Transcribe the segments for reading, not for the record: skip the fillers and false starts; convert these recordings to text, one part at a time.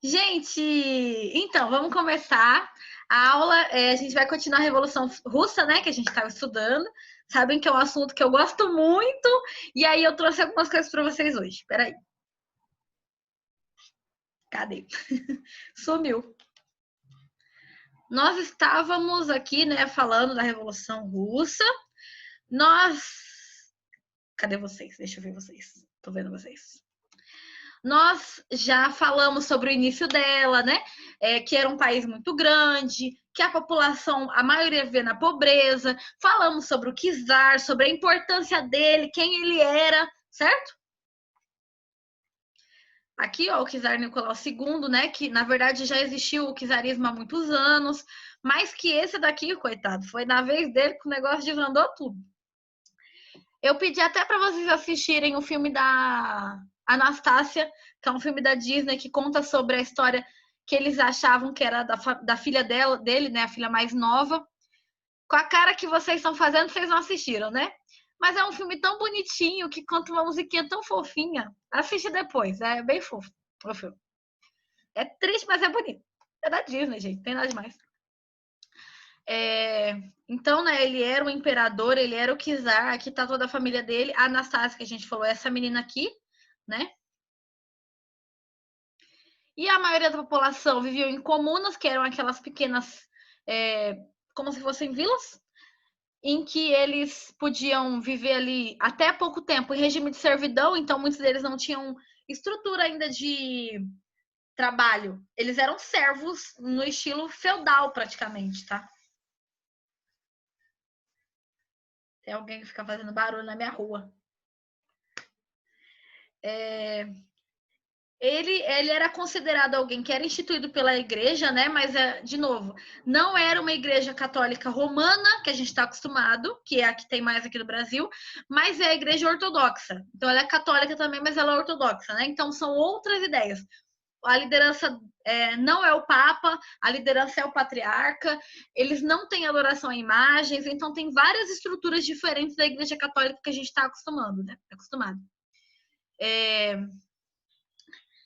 Gente, então, vamos começar a aula. A gente vai continuar a Revolução Russa, né? Que a gente estava estudando. Sabem que é um assunto que eu gosto muito. E aí eu trouxe algumas coisas para vocês hoje. Peraí. Cadê? Sumiu. Nós estávamos aqui, né, falando da Revolução Russa. Nós. Cadê vocês? Deixa eu ver vocês. Tô vendo vocês. Nós já falamos sobre o início dela, né? Que era um país muito grande, que a população, a maioria vivia na pobreza. Falamos sobre o czar, sobre a importância dele, quem ele era, certo? Aqui, ó, o czar Nicolau II, né? Que na verdade já existiu o czarismo há muitos anos, mas que esse daqui, coitado, foi na vez dele que o negócio desandou tudo. Eu pedi até para vocês assistirem o filme da Anastácia, que é um filme da Disney que conta sobre a história que eles achavam que era da filha dele, né, a filha mais nova. Com a cara que vocês estão fazendo, vocês não assistiram, né? Mas é um filme tão bonitinho que conta uma musiquinha tão fofinha. Assiste depois, é bem fofo o filme. É triste, mas é bonito. É da Disney, gente, não tem nada demais. Então, né, ele era o imperador, ele era o czar, aqui tá toda a família dele, a Anastácia, que a gente falou, essa menina aqui, né? E a maioria da população vivia em comunas, que eram aquelas pequenas, como se fossem vilas, em que eles podiam viver ali até pouco tempo em regime de servidão, então muitos deles não tinham estrutura ainda de trabalho. Eles eram servos no estilo feudal, praticamente, tá? Tem alguém que fica fazendo barulho na minha rua. Ele era considerado alguém que era instituído pela igreja, né? Mas, de novo, não era uma igreja católica romana, que a gente está acostumado, que é a que tem mais aqui no Brasil, mas é a igreja ortodoxa. Então, ela é católica também, mas ela é ortodoxa, né? Então, são outras ideias. A liderança não é o Papa, a liderança é o patriarca, eles não têm adoração a imagens, então tem várias estruturas diferentes da igreja católica que a gente está acostumado, né? Acostumado.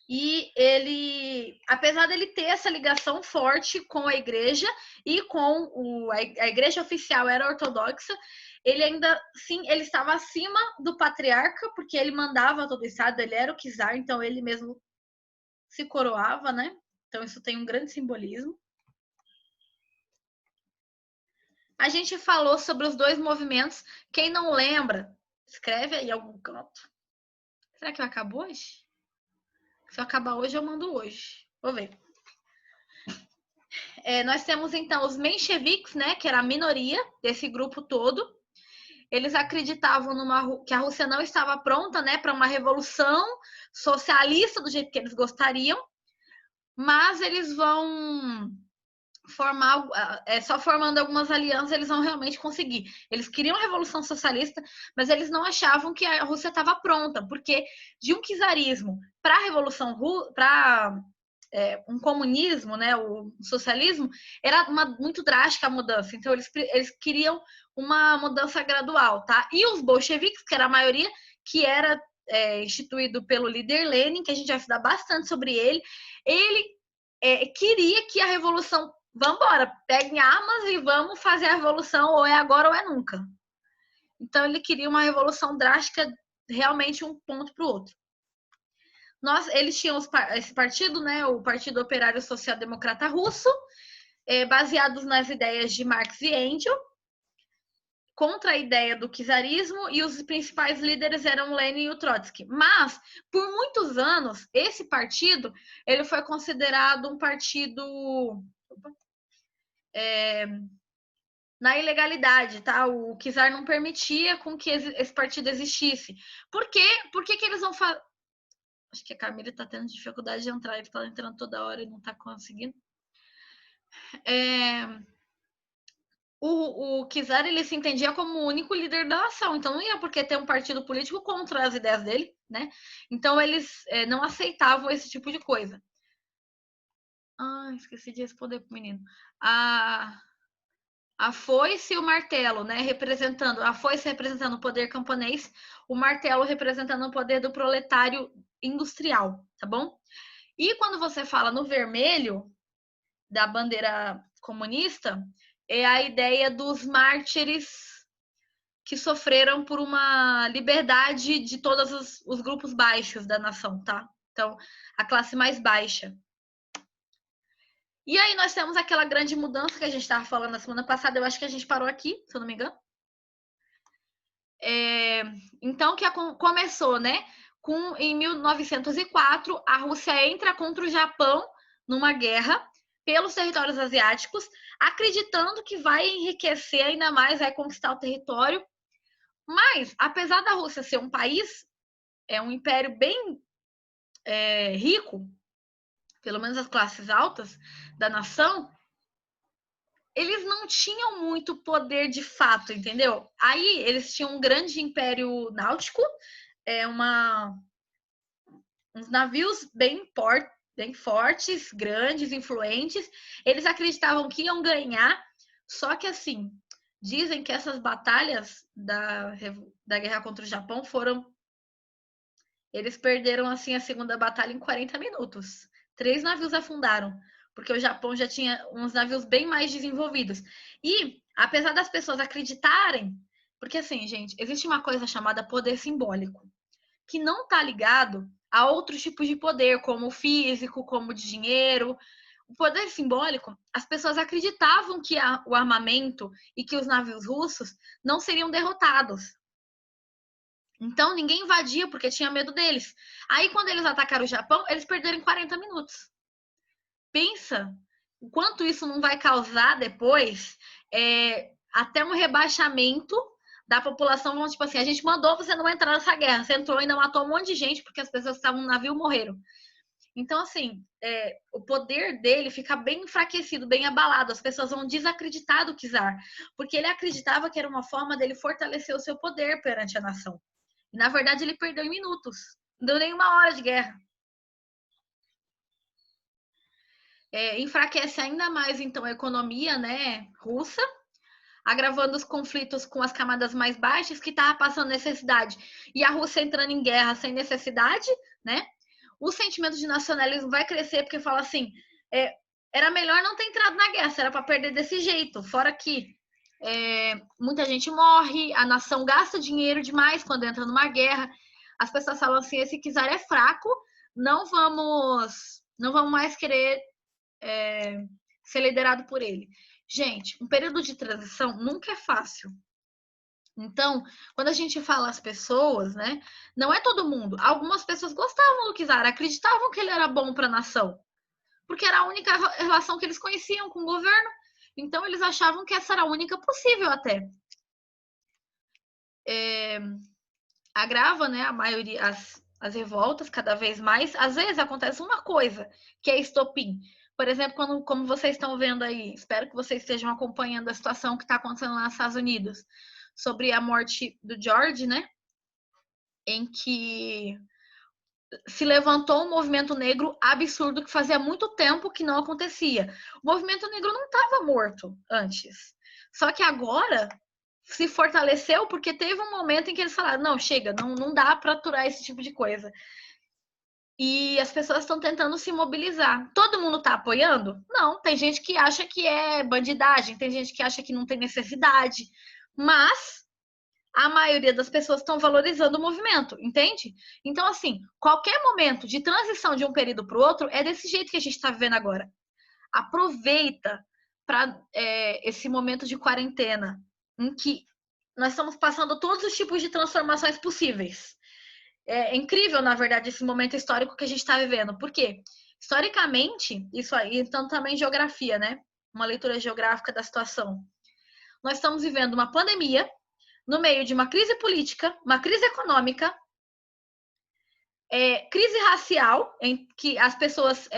E ele, apesar dele ter essa ligação forte com a igreja e com a igreja oficial era ortodoxa, ele ainda, sim, ele estava acima do patriarca, porque ele mandava todo o estado, ele era o czar, então ele mesmo se coroava, né? Então isso tem um grande simbolismo. A gente falou sobre os dois movimentos. Quem não lembra, escreve aí em algum canto. Será que acabou hoje? Se eu acabar hoje, eu mando hoje. Vou ver. Nós temos então os mencheviques, né, que era a minoria desse grupo todo. Eles acreditavam que a Rússia não estava pronta, né, para uma revolução socialista do jeito que eles gostariam, mas eles vão formar, só formando algumas alianças, eles vão realmente conseguir. Eles queriam a revolução socialista, mas eles não achavam que a Rússia estava pronta, porque de um czarismo para a revolução para um comunismo, né, o socialismo, era muito drástica a mudança. Então, eles queriam uma mudança gradual, tá? E os bolcheviques, que era a maioria, que era instituído pelo líder Lenin, que a gente vai estudar bastante sobre ele queria que a revolução, vamos embora, peguem armas e vamos fazer a revolução, ou é agora ou é nunca. Então, ele queria uma revolução drástica, realmente um ponto para o outro. Eles tinham esse partido, né, o Partido Operário Social Democrata Russo, baseados nas ideias de Marx e Engels, contra a ideia do czarismo, e os principais líderes eram Lenin e o Trotsky. Mas, por muitos anos, esse partido ele foi considerado um partido na ilegalidade, tá? O czar não permitia com que esse partido existisse. Por quê? Por que eles vão fazer... Acho que a Camila está tendo dificuldade de entrar, ele está entrando toda hora e não está conseguindo. O czar, ele se entendia como o único líder da nação, então não ia porque ter um partido político contra as ideias dele, né? Então eles não aceitavam esse tipo de coisa. Esqueci de responder pro menino. A foice e o martelo, né? A foice representando o poder camponês, o martelo representando o poder do proletário industrial, tá bom? E quando você fala no vermelho da bandeira comunista, é a ideia dos mártires que sofreram por uma liberdade de todos os grupos baixos da nação, tá? Então, a classe mais baixa. E aí nós temos aquela grande mudança que a gente estava falando na semana passada, eu acho que a gente parou aqui, se eu não me engano. Então, que começou, né? Em 1904, a Rússia entra contra o Japão numa guerra pelos territórios asiáticos, acreditando que vai enriquecer ainda mais, vai conquistar o território. Mas, apesar da Rússia ser um país, um império bem rico, pelo menos as classes altas da nação, eles não tinham muito poder de fato, entendeu? Aí eles tinham um grande império náutico, uns navios bem fortes, grandes, influentes. Eles acreditavam que iam ganhar, só que assim, dizem que essas batalhas da guerra contra o Japão eles perderam assim a segunda batalha em 40 minutos. 3 navios afundaram, porque o Japão já tinha uns navios bem mais desenvolvidos. E, apesar das pessoas acreditarem, porque assim, gente, existe uma coisa chamada poder simbólico, que não está ligado a outros tipos de poder, como o físico, como o de dinheiro. O poder simbólico, as pessoas acreditavam que o armamento e que os navios russos não seriam derrotados. Então ninguém invadia porque tinha medo deles. Aí quando eles atacaram o Japão, eles perderam em 40 minutos. Pensa o quanto isso não vai causar depois até um rebaixamento da população. Tipo assim, a gente mandou você não entrar nessa guerra. Você entrou e ainda matou um monte de gente porque as pessoas que estavam no navio morreram. Então, assim, o poder dele fica bem enfraquecido, bem abalado. As pessoas vão desacreditar do czar, porque ele acreditava que era uma forma dele fortalecer o seu poder perante a nação. E, na verdade, ele perdeu em minutos. Não deu nem uma hora de guerra. Enfraquece ainda mais, então, a economia, né, russa, agravando os conflitos com as camadas mais baixas, que estavam passando necessidade. E a Rússia entrando em guerra sem necessidade, né? O sentimento de nacionalismo vai crescer, porque fala assim, era melhor não ter entrado na guerra, era para perder desse jeito. Fora que muita gente morre, a nação gasta dinheiro demais quando entra numa guerra. As pessoas falam assim, esse czar é fraco, não vamos mais querer ser liderado por ele. Gente, um período de transição nunca é fácil. Então, quando a gente fala as pessoas, né, não é todo mundo. Algumas pessoas gostavam do czar, acreditavam que ele era bom para a nação, porque era a única relação que eles conheciam com o governo. Então, eles achavam que essa era a única possível até. Agrava, né, a maioria, as revoltas cada vez mais. Às vezes acontece uma coisa, que é estopim. Por exemplo, como vocês estão vendo aí, espero que vocês estejam acompanhando a situação que está acontecendo lá nos Estados Unidos, sobre a morte do George, né? Em que se levantou um movimento negro absurdo que fazia muito tempo que não acontecia. O movimento negro não estava morto antes. Só que agora se fortaleceu porque teve um momento em que eles falaram, não, chega, não dá para aturar esse tipo de coisa. E as pessoas estão tentando se mobilizar. Todo mundo está apoiando? Não, tem gente que acha que é bandidagem, tem gente que acha que não tem necessidade, mas a maioria das pessoas estão valorizando o movimento, entende? Então, assim, qualquer momento de transição de um período para o outro é desse jeito que a gente está vivendo agora. Aproveita para esse momento de quarentena, em que nós estamos passando todos os tipos de transformações possíveis. É incrível, na verdade, esse momento histórico que a gente está vivendo. Por quê? Historicamente, isso aí, então também geografia, né? Uma leitura geográfica da situação. Nós estamos vivendo uma pandemia, no meio de uma crise política, uma crise econômica, crise racial, em que as pessoas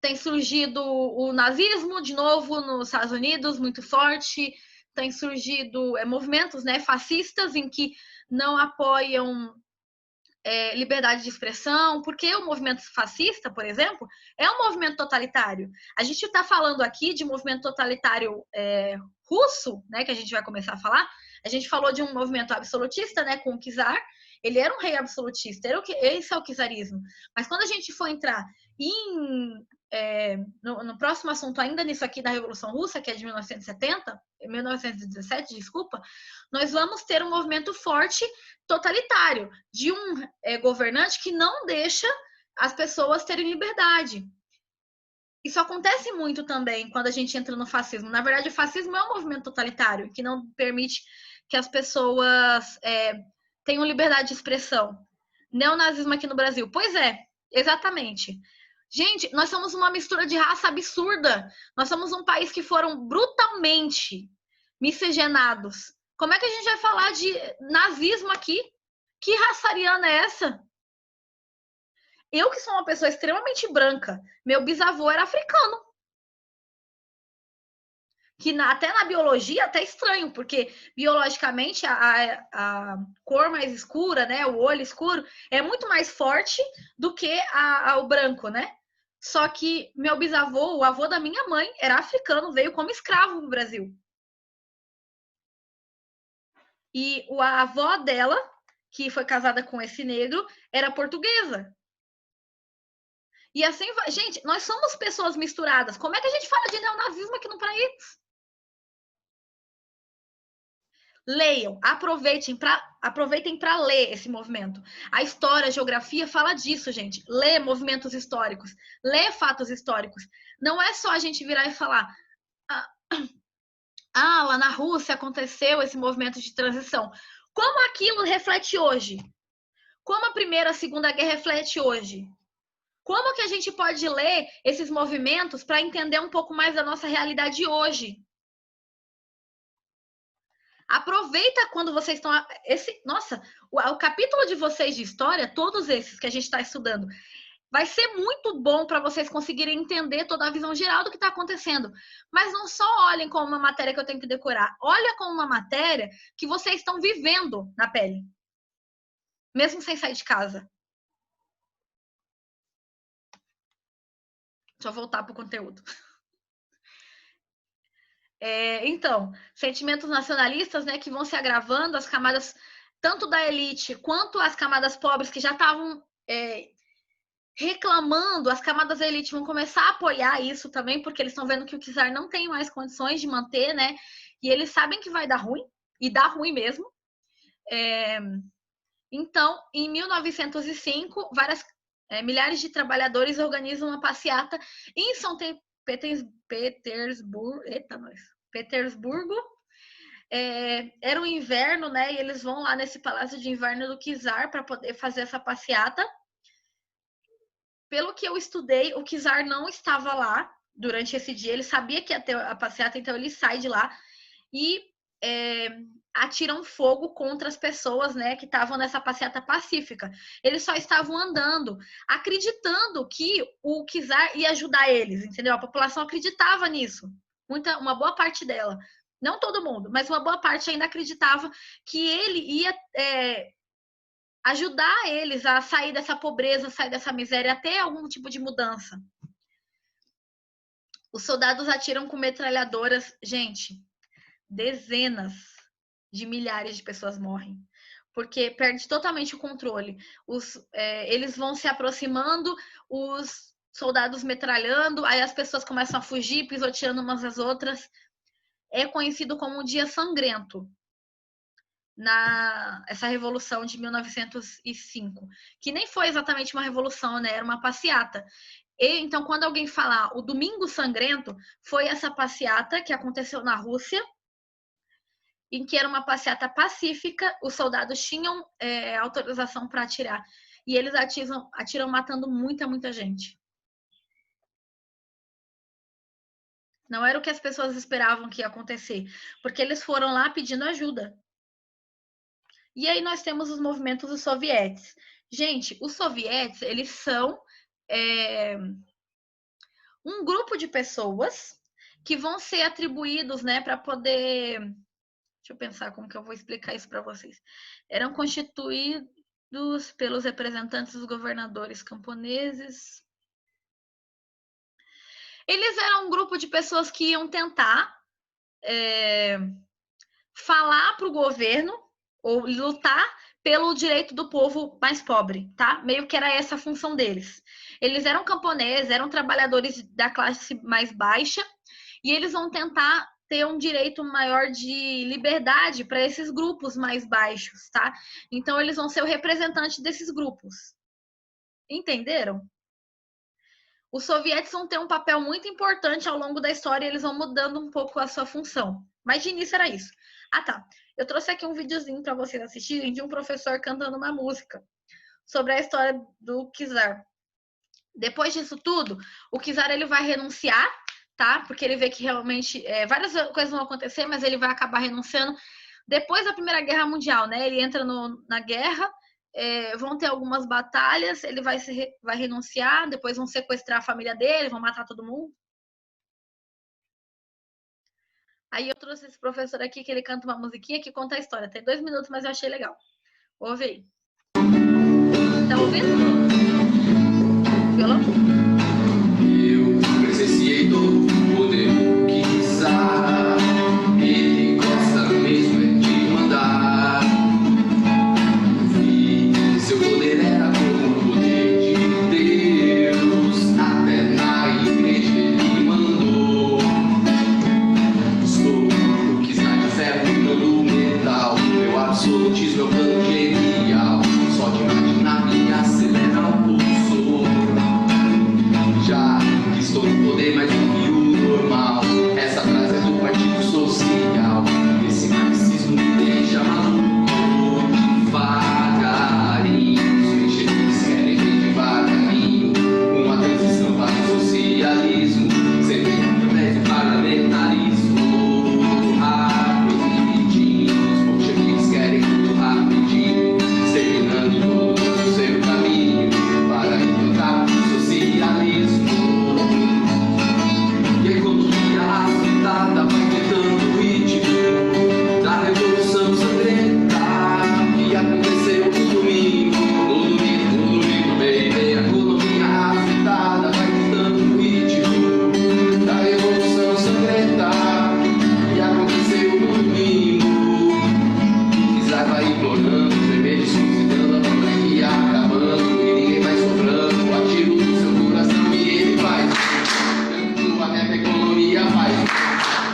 tem surgido o nazismo de novo nos Estados Unidos, muito forte, tem surgido movimentos, né, fascistas em que não apoiam liberdade de expressão, porque o movimento fascista, por exemplo, é um movimento totalitário. A gente está falando aqui de movimento totalitário russo, né, que a gente vai começar a falar. A gente falou de um movimento absolutista, né, com o czar, Ele era um rei absolutista, esse é o czarismo. Mas quando a gente for entrar no próximo assunto, ainda nisso aqui da Revolução Russa, que é de 1917, desculpa, nós vamos ter um movimento forte totalitário de um governante que não deixa as pessoas terem liberdade. Isso acontece muito também quando a gente entra no fascismo. Na verdade, o fascismo é um movimento totalitário que não permite que as pessoas tenham liberdade de expressão. Neonazismo aqui no Brasil. Pois é, exatamente. Gente, nós somos uma mistura de raça absurda. Nós somos um país que foram brutalmente miscigenados. Como é que a gente vai falar de nazismo aqui? Que raça ariana é essa? Eu, que sou uma pessoa extremamente branca, meu bisavô era africano. Que até na biologia até estranho, porque biologicamente a cor mais escura, né, o olho escuro, é muito mais forte do que o branco, né? Só que meu bisavô, o avô da minha mãe, era africano, veio como escravo no Brasil. E a avó dela, que foi casada com esse negro, era portuguesa. E assim vai. Gente, nós somos pessoas misturadas. Como é que a gente fala de neonazismo aqui no país? Leiam, aproveitem para ler esse movimento. A história, a geografia fala disso, gente. Lê movimentos históricos, lê fatos históricos. Não é só a gente virar e falar: lá na Rússia aconteceu esse movimento de transição. Como aquilo reflete hoje? Como a Primeira e a Segunda Guerra reflete hoje? Como que a gente pode ler esses movimentos para entender um pouco mais da nossa realidade hoje? Aproveita quando vocês estão. Nossa, o capítulo de vocês de história, todos esses que a gente está estudando, vai ser muito bom para vocês conseguirem entender toda a visão geral do que está acontecendo. Mas não só olhem como uma matéria que eu tenho que decorar, olha como uma matéria que vocês estão vivendo na pele, mesmo sem sair de casa. Deixa eu voltar para o conteúdo. Então, sentimentos nacionalistas, né, que vão se agravando, as camadas tanto da elite quanto as camadas pobres que já estavam reclamando, as camadas da elite vão começar a apoiar isso também, porque eles estão vendo que o czar não tem mais condições de manter, né? E eles sabem que vai dar ruim, e dá ruim mesmo. Então, em 1905, milhares de trabalhadores organizam uma passeata em São Petersburgo. Era um inverno, né? E eles vão lá nesse palácio de inverno do czar para poder fazer essa passeata. Pelo que eu estudei, o czar não estava lá durante esse dia. Ele sabia que ia ter a passeata, então ele sai de lá e atiram fogo contra as pessoas, né, que estavam nessa passeata pacífica. Eles só estavam andando, acreditando que o czar ia ajudar eles, entendeu? A população acreditava nisso. Uma boa parte dela. Não todo mundo, mas uma boa parte ainda acreditava que ele ia ajudar eles a sair dessa pobreza, sair dessa miséria, até algum tipo de mudança. Os soldados atiram com metralhadoras. Gente, dezenas de milhares de pessoas morrem, porque perde totalmente o controle. Eles vão se aproximando, os soldados metralhando, aí as pessoas começam a fugir, pisoteando umas às outras. É conhecido como o Dia Sangrento. Essa revolução de 1905, que nem foi exatamente uma revolução, né? Era uma passeata. Então, quando alguém falar o Domingo Sangrento, foi essa passeata que aconteceu na Rússia, em que era uma passeata pacífica, os soldados tinham autorização para atirar, e eles atiram matando muita gente. Não era o que as pessoas esperavam que ia acontecer, porque eles foram lá pedindo ajuda. E aí nós temos os movimentos dos sovietes. Gente, os sovietes, eles são um grupo de pessoas que vão ser atribuídos, né, para poder... Deixa eu pensar como que eu vou explicar isso para vocês. Eram constituídos pelos representantes dos governadores camponeses. Eles eram um grupo de pessoas que iam tentar falar para o governo ou lutar pelo direito do povo mais pobre, tá? Meio que era essa a função deles. Eles eram camponeses, eram trabalhadores da classe mais baixa, e eles vão tentar ter um direito maior de liberdade para esses grupos mais baixos, tá? Então eles vão ser o representante desses grupos. Entenderam? Os soviéticos vão ter um papel muito importante ao longo da história e eles vão mudando um pouco a sua função. Mas de início era isso. Ah, tá. Eu trouxe aqui um videozinho para vocês assistirem de um professor cantando uma música sobre a história do czar. Depois disso tudo, o czar ele vai renunciar, tá? Porque ele vê que realmente várias coisas vão acontecer, mas ele vai acabar renunciando depois da Primeira Guerra Mundial, né? Ele entra na guerra, vão ter algumas batalhas, ele vai renunciar, depois vão sequestrar a família dele, vão matar todo mundo. Aí eu trouxe esse professor aqui que ele canta uma musiquinha que conta a história. Tem 2 minutos, mas eu achei legal. Ouve aí. Tá ouvindo? Violão? Eu presenciei todo o poder que czar. Ele gosta mesmo é de mandar. Vi seu poder era como o poder de Deus. Até na igreja ele mandou. Estou no czar de ferro no metal. Meu absolutismo é o plano genial. Só de imaginar me acelera o pulso. Já estou no poder mais do que o normal. Essa frase é do Partido Social. Esse marxismo me deixa maluco. Devagarinho, os mencheviques querem ver devagarinho uma transição para o socialismo, sempre através do parlamentarismo. Rapidinho, os bolcheviques querem tudo rapidinho, exterminando todo o seu caminho para implantar o socialismo. E a economia afetada vai tentando o ritmo da revolução sangrenta que aconteceu no domingo, baby. A economia afetada vai tentando o ritmo da revolução sangrenta que aconteceu no domingo. O czar vai implorando, os vermelhos suscitando, a monarquia acabando e ninguém mais sobrando. O atiro do seu coração e ele vai a nova economia vai.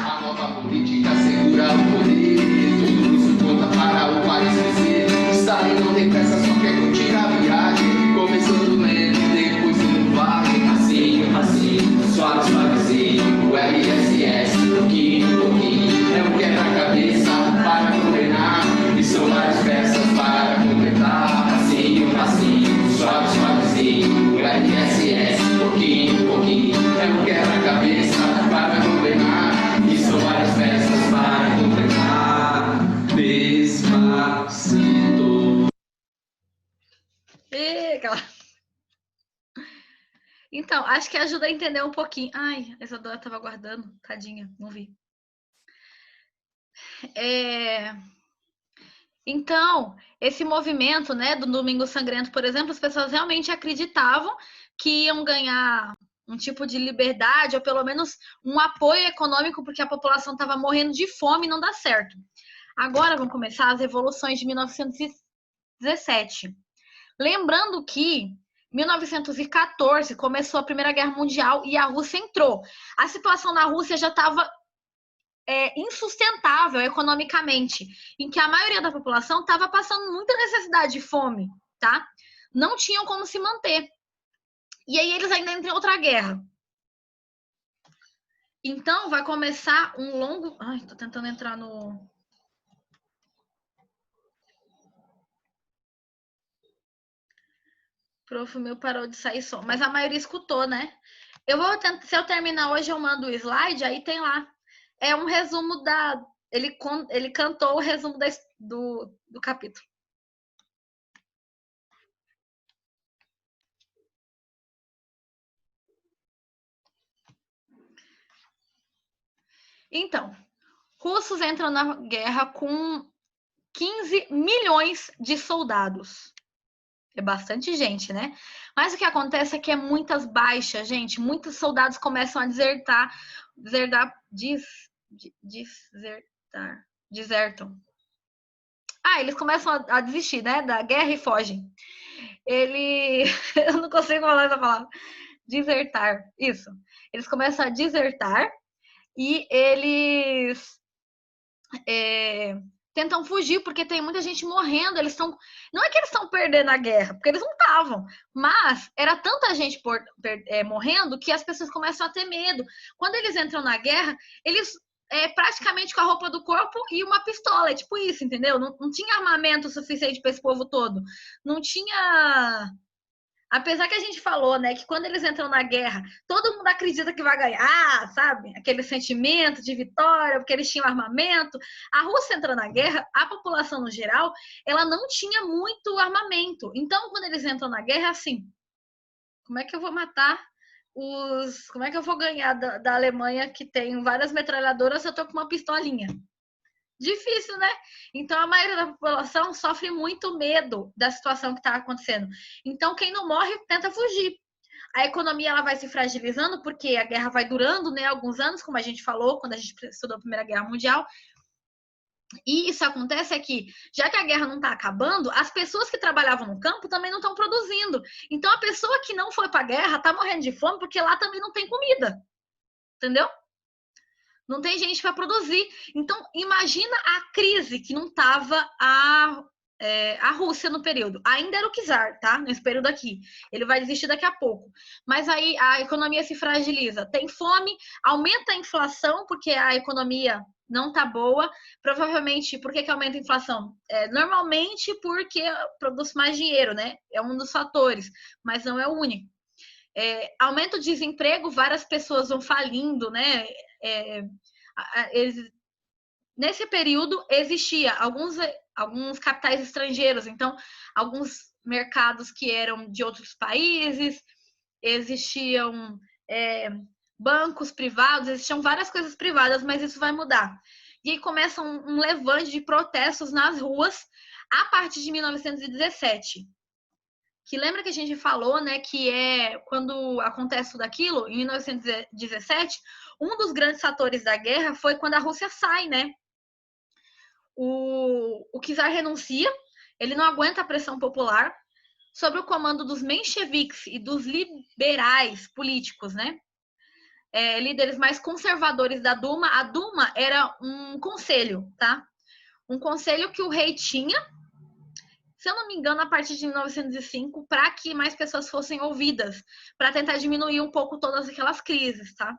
A nova política segura o poder. Tudo isso conta para o país crescer. Stalin não tem pressa, só quer curtir a viagem. Começando lento, depois não vai. Passinho, passinho, suave, suavezinho. O RSS, pouquinho, pouquinho. É um quebra-cabeça para governar. E são várias peças para completar. Passinho, passinho, suave, suavezinho. O RSS, pouquinho, pouquinho. É um quebra-cabeça para governar. E são várias peças para completar. Despacito. Então, acho que ajuda a entender um pouquinho. Ai, a Isadora estava aguardando, tadinha, não vi. Então, esse movimento, né, do Domingo Sangrento, por exemplo, as pessoas realmente acreditavam que iam ganhar um tipo de liberdade, ou pelo menos um apoio econômico, porque a população estava morrendo de fome e não dá certo. Agora vão começar as revoluções de 1917. Lembrando que 1914 começou a Primeira Guerra Mundial e a Rússia entrou. A situação na Rússia já estava insustentável economicamente, em que a maioria da população estava passando muita necessidade de fome, tá? Não tinham como se manter. E aí eles ainda entram em outra guerra. Então vai começar um longo... Ai, tô tentando entrar no... Prof, o meu parou de sair som, mas a maioria escutou, né? Eu vou tentar, se eu terminar hoje, eu mando o slide, aí tem lá. É um resumo da... Ele cantou o resumo do capítulo. Então, russos entram na guerra com 15 milhões de soldados. É bastante gente, né? Mas o que acontece é que é muitas baixas, gente. Muitos soldados começam a desertar. Desertam. eles começam a desistir, né, da guerra e fogem. Eu não consigo falar essa palavra. Desertar, isso. Eles começam a desertar e eles tentam fugir porque tem muita gente morrendo. Eles estão, não é que eles estão perdendo a guerra, porque eles não estavam, mas era tanta gente morrendo que as pessoas começam a ter medo. Quando eles entram na guerra, eles praticamente com a roupa do corpo e uma pistola, é tipo isso, entendeu? Não tinha armamento suficiente para esse povo todo. Não tinha. Apesar que a gente falou, né, que quando eles entram na guerra, todo mundo acredita que vai ganhar, sabe? Aquele sentimento de vitória, porque eles tinham armamento. A Rússia entrando na guerra, a população no geral, ela não tinha muito armamento. Então, quando eles entram na guerra, é assim, como é que eu vou matar como é que eu vou ganhar da Alemanha, que tem várias metralhadoras, se eu tô com uma pistolinha? Difícil, né? Então a maioria da população sofre muito medo da situação que está acontecendo. Então quem não morre tenta fugir. A economia ela vai se fragilizando porque a guerra vai durando, né, alguns anos, como a gente falou quando a gente estudou a Primeira Guerra Mundial. E isso acontece é que, já que a guerra não está acabando, as pessoas que trabalhavam no campo também não estão produzindo. Então a pessoa que não foi para a guerra está morrendo de fome porque lá também não tem comida. Entendeu? Não tem gente para produzir. Então, imagina a crise que não estava a Rússia no período. Ainda era o czar, tá? Nesse período aqui. Ele vai desistir daqui a pouco. Mas aí a economia se fragiliza. Tem fome, aumenta a inflação, porque a economia não tá boa. Provavelmente, por que aumenta a inflação? Normalmente porque produz mais dinheiro, né? É um dos fatores, mas não é o único. Aumenta o desemprego, várias pessoas vão falindo, né? Nesse período existia alguns capitais estrangeiros, então alguns mercados que eram de outros países, existiam bancos privados, existiam várias coisas privadas, mas isso vai mudar. E aí começa um levante de protestos nas ruas a partir de 1917. Que lembra que a gente falou, né, que quando acontece tudo aquilo, em 1917, um dos grandes fatores da guerra foi quando a Rússia sai, né? O czar renuncia, ele não aguenta a pressão popular, sob o comando dos mencheviques e dos liberais políticos, né? Líderes mais conservadores da Duma. A Duma era um conselho, tá? Um conselho que o rei tinha, se eu não me engano, a partir de 1905, para que mais pessoas fossem ouvidas, para tentar diminuir um pouco todas aquelas crises, tá?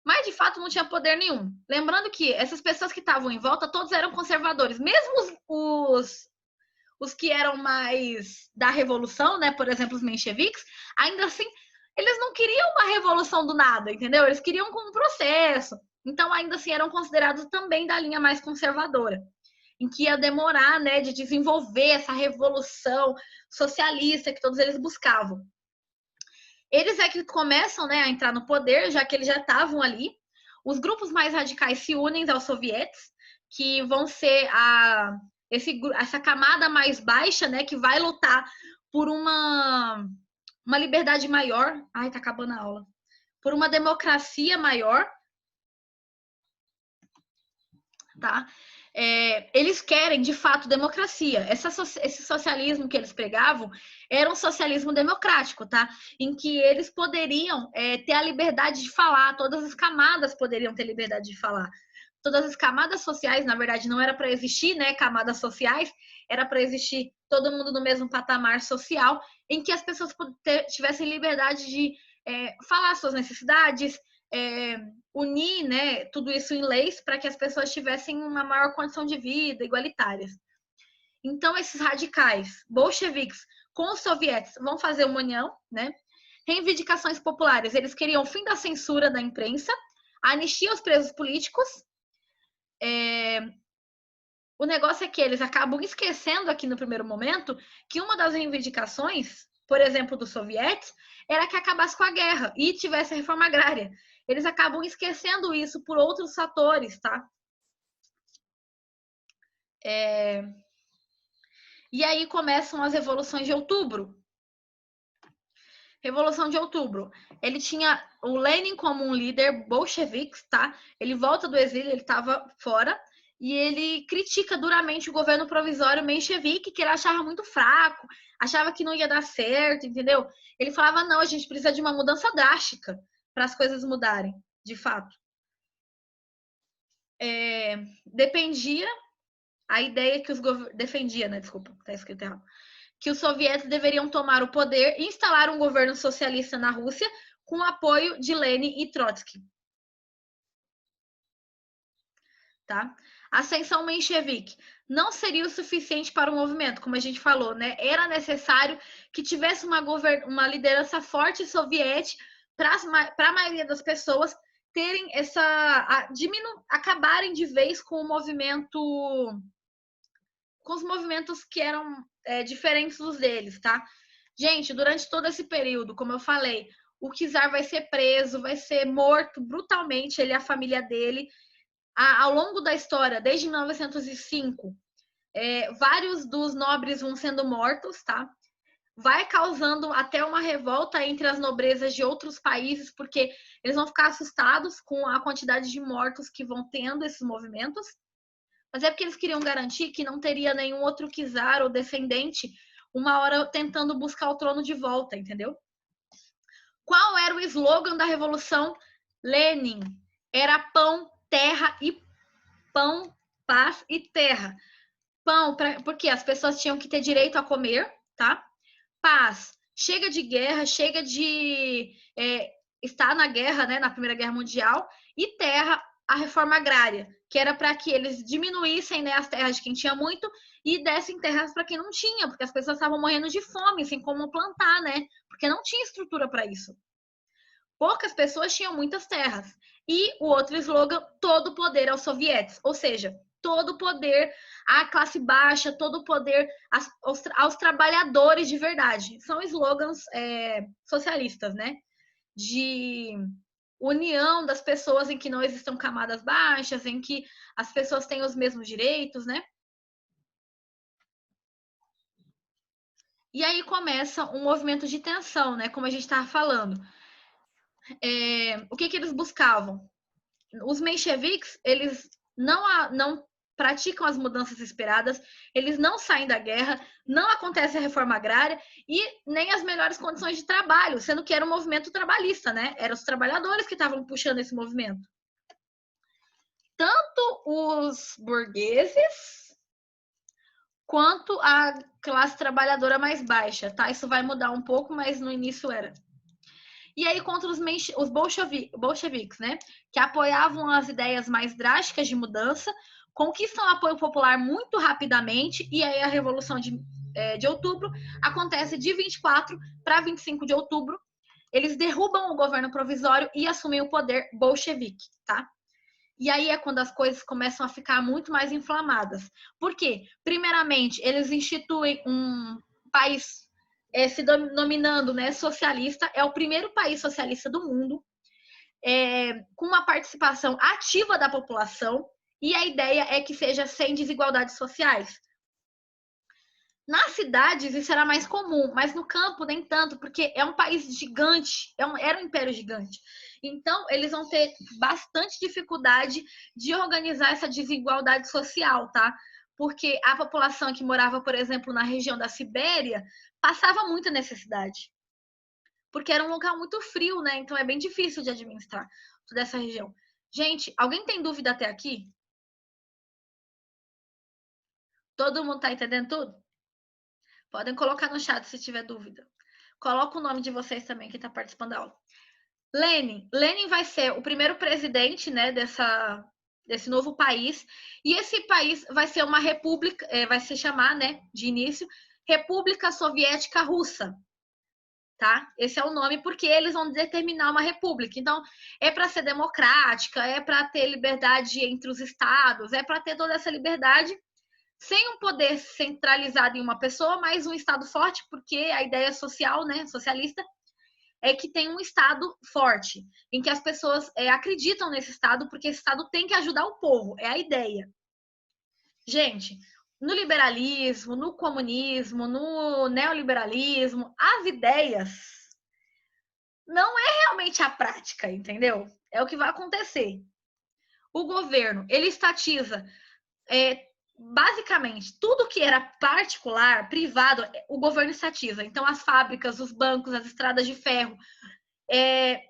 Mas, de fato, não tinha poder nenhum. Lembrando que essas pessoas que estavam em volta, todos eram conservadores. Mesmo os que eram mais da revolução, né? Por exemplo, os mencheviques, ainda assim, eles não queriam uma revolução do nada, entendeu? Eles queriam com um processo. Então, ainda assim, eram considerados também da linha mais conservadora, em que ia demorar, né, de desenvolver essa revolução socialista que todos eles buscavam. Eles que começam, né, a entrar no poder, já que eles já estavam ali. Os grupos mais radicais se unem aos sovietes, que vão ser essa camada mais baixa, né, que vai lutar por uma liberdade maior. Ai, tá acabando a aula. Por uma democracia maior, tá? Eles querem, de fato, democracia. Esse socialismo que eles pregavam era um socialismo democrático, tá? Em que eles poderiam ter a liberdade de falar, todas as camadas poderiam ter liberdade de falar. Todas as camadas sociais, na verdade, não era para existir, né? Camadas sociais, era para existir todo mundo no mesmo patamar social, em que as pessoas tivessem liberdade de falar suas necessidades, unir, né, tudo isso em leis para que as pessoas tivessem uma maior condição de vida, igualitárias. Então, esses radicais bolcheviques com os sovietes vão fazer uma união, né? Reivindicações populares, eles queriam o fim da censura da imprensa, a anistia aos presos políticos. O negócio é que eles acabam esquecendo aqui no primeiro momento que uma das reivindicações, por exemplo, dos sovietes, era que acabasse com a guerra e tivesse a reforma agrária. Eles acabam esquecendo isso por outros fatores, tá? E aí começam as revoluções de outubro. Revolução de Outubro. Ele tinha o Lenin como um líder bolchevique, tá? Ele volta do exílio, ele estava fora. e ele critica duramente o governo provisório menchevique, que ele achava muito fraco, achava que não ia dar certo, entendeu? Ele falava, não, a gente precisa de uma mudança drástica para as coisas mudarem, de fato. Dependia a ideia que os defendia, né? Desculpa, tá escrito errado. Que os soviéticos deveriam tomar o poder e instalar um governo socialista na Rússia com o apoio de Lenin e Trotsky. Tá? A ascensão menchevique não seria o suficiente para o movimento, como a gente falou, né? Era necessário que tivesse uma liderança forte soviética para a maioria das pessoas terem acabarem de vez com o movimento, com os movimentos que eram diferentes dos deles, tá? Gente, durante todo esse período, como eu falei, o czar vai ser preso, vai ser morto brutalmente, ele e a família dele. Ao longo da história, desde 1905, vários dos nobres vão sendo mortos, tá? Vai causando até uma revolta entre as nobrezas de outros países, porque eles vão ficar assustados com a quantidade de mortos que vão tendo esses movimentos. Mas é porque eles queriam garantir que não teria nenhum outro czar ou descendente uma hora tentando buscar o trono de volta, entendeu? Qual era o slogan da Revolução Lenin? Era pão, terra e pão, paz e terra. Pão, porque as pessoas tinham que ter direito a comer, tá? Paz, chega de guerra, chega de estar na guerra, né, na Primeira Guerra Mundial. E terra, a reforma agrária, que era para que eles diminuíssem, né, as terras de quem tinha muito e dessem terras para quem não tinha, porque as pessoas estavam morrendo de fome, sem como plantar, né? Porque não tinha estrutura para isso. Poucas pessoas tinham muitas terras. E o outro slogan, todo poder aos soviéticos, ou seja, todo poder à classe baixa, todo poder aos trabalhadores de verdade. São slogans socialistas, né? De união das pessoas, em que não existam camadas baixas, em que as pessoas têm os mesmos direitos, né? E aí começa um movimento de tensão, né? Como a gente estava falando. O que eles buscavam? Os mencheviques, eles não praticam as mudanças esperadas, eles não saem da guerra, não acontece a reforma agrária e nem as melhores condições de trabalho, sendo que era um movimento trabalhista, né? Eram os trabalhadores que estavam puxando esse movimento. Tanto os burgueses quanto a classe trabalhadora mais baixa, tá? Isso vai mudar um pouco, mas no início era. E aí contra os bolcheviques, né? Que apoiavam as ideias mais drásticas de mudança, conquistam apoio popular muito rapidamente, e aí a Revolução de Outubro acontece de 24 para 25 de outubro. Eles derrubam o governo provisório e assumem o poder bolchevique, tá? E aí é quando as coisas começam a ficar muito mais inflamadas. Por quê? Primeiramente, eles instituem um país se denominando, né, socialista, é o primeiro país socialista do mundo, com uma participação ativa da população, e a ideia é que seja sem desigualdades sociais. Nas cidades isso era mais comum, mas no campo nem tanto, porque é um país gigante, era um império gigante. Então, eles vão ter bastante dificuldade de organizar essa desigualdade social, tá? Porque a população que morava, por exemplo, na região da Sibéria, passava muita necessidade. Porque era um local muito frio, né? Então é bem difícil de administrar toda essa região. Gente, alguém tem dúvida até aqui? Todo mundo tá entendendo tudo? Podem colocar no chat se tiver dúvida. Coloca o nome de vocês também que está participando da aula. Lenin vai ser o primeiro presidente, né, desse novo país. E esse país vai ser uma república, vai se chamar, né, de início, República Soviética Russa. Tá? Esse é o nome porque eles vão determinar uma república. Então, é para ser democrática, é para ter liberdade entre os estados, é para ter toda essa liberdade sem um poder centralizado em uma pessoa, mas um Estado forte, porque a ideia social, né, socialista, é que tem um Estado forte, em que as pessoas acreditam nesse Estado, porque esse Estado tem que ajudar o povo, é a ideia. Gente, no liberalismo, no comunismo, no neoliberalismo, as ideias não é realmente a prática, entendeu? É o que vai acontecer. O governo, ele estatiza basicamente, tudo que era particular, privado, o governo estatiza. Então, as fábricas, os bancos, as estradas de ferro.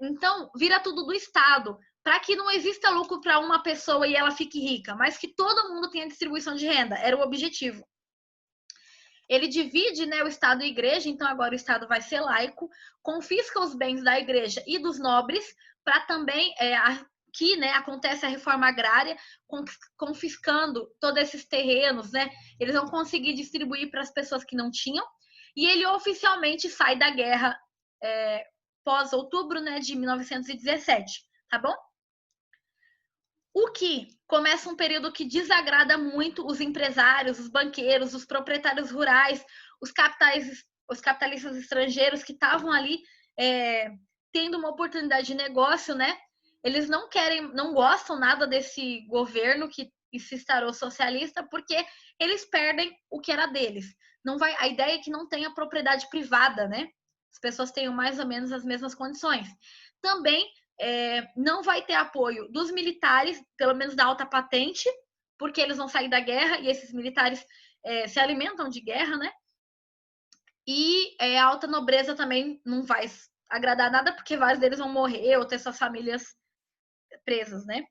Então, vira tudo do Estado, para que não exista lucro para uma pessoa e ela fique rica, mas que todo mundo tenha distribuição de renda. Era o objetivo. Ele divide, né, o Estado e a Igreja, então agora o Estado vai ser laico, confisca os bens da Igreja e dos nobres, para também, aqui, né, acontece a reforma agrária, confiscando todos esses terrenos, né, eles vão conseguir distribuir para as pessoas que não tinham, e ele oficialmente sai da guerra pós-outubro, né, de 1917, tá bom? O que começa um período que desagrada muito os empresários, os banqueiros, os proprietários rurais, os capitalistas estrangeiros que estavam ali tendo uma oportunidade de negócio, né? Eles não gostam nada desse governo que se instaurou socialista, porque eles perdem o que era deles. A ideia é que não tenha propriedade privada, né? As pessoas tenham mais ou menos as mesmas condições. Também não vai ter apoio dos militares, pelo menos da alta patente, porque eles vão sair da guerra e esses militares se alimentam de guerra, né? E a alta nobreza também não vai agradar nada, porque vários deles vão morrer ou ter suas famílias presas, né?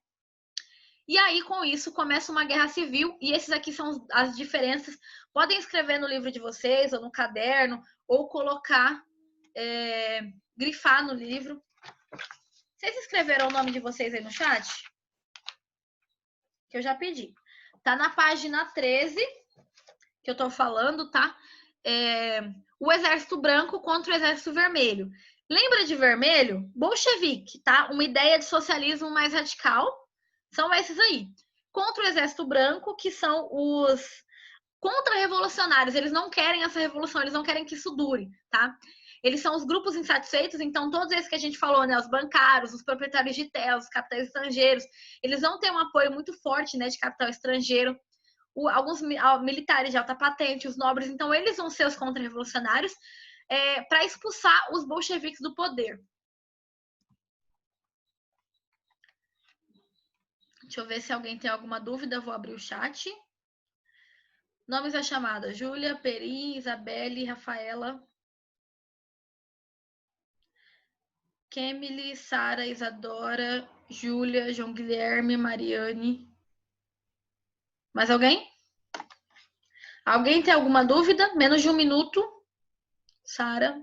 E aí, com isso, começa uma guerra civil, e esses aqui são as diferenças. Podem escrever no livro de vocês, ou no caderno, ou colocar, grifar no livro. Vocês escreveram o nome de vocês aí no chat? Que eu já pedi. Tá na página 13, que eu tô falando, tá? O Exército Branco contra o Exército Vermelho. Lembra de vermelho? Bolchevique, tá? Uma ideia de socialismo mais radical. São esses aí. Contra o Exército Branco, que são os contra-revolucionários. Eles não querem essa revolução, eles não querem que isso dure, tá? Eles são os grupos insatisfeitos, então todos esses que a gente falou, né, os bancários, os proprietários de terras, os capitais estrangeiros, eles vão ter um apoio muito forte, né, de capital estrangeiro. Alguns militares de alta patente, os nobres, então eles vão ser os contra-revolucionários para expulsar os bolcheviques do poder. Deixa eu ver se alguém tem alguma dúvida, vou abrir o chat. Nomes da chamada: Júlia, Peri, Isabelle, Rafaela, Kemily, Sara, Isadora, Júlia, João Guilherme, Mariane. Mais alguém? Alguém tem alguma dúvida? Menos de 1 minuto. Sara.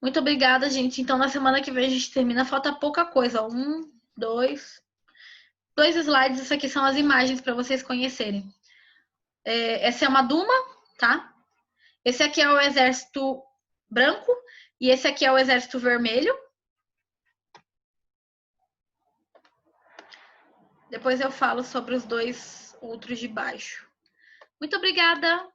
Muito obrigada, gente. Então, na semana que vem a gente termina. Falta pouca coisa. 1, 2. 2 slides. Isso aqui são as imagens para vocês conhecerem. Essa é uma Duma, tá? Esse aqui é o Exército Branco e esse aqui é o Exército Vermelho. Depois eu falo sobre os dois outros de baixo. Muito obrigada!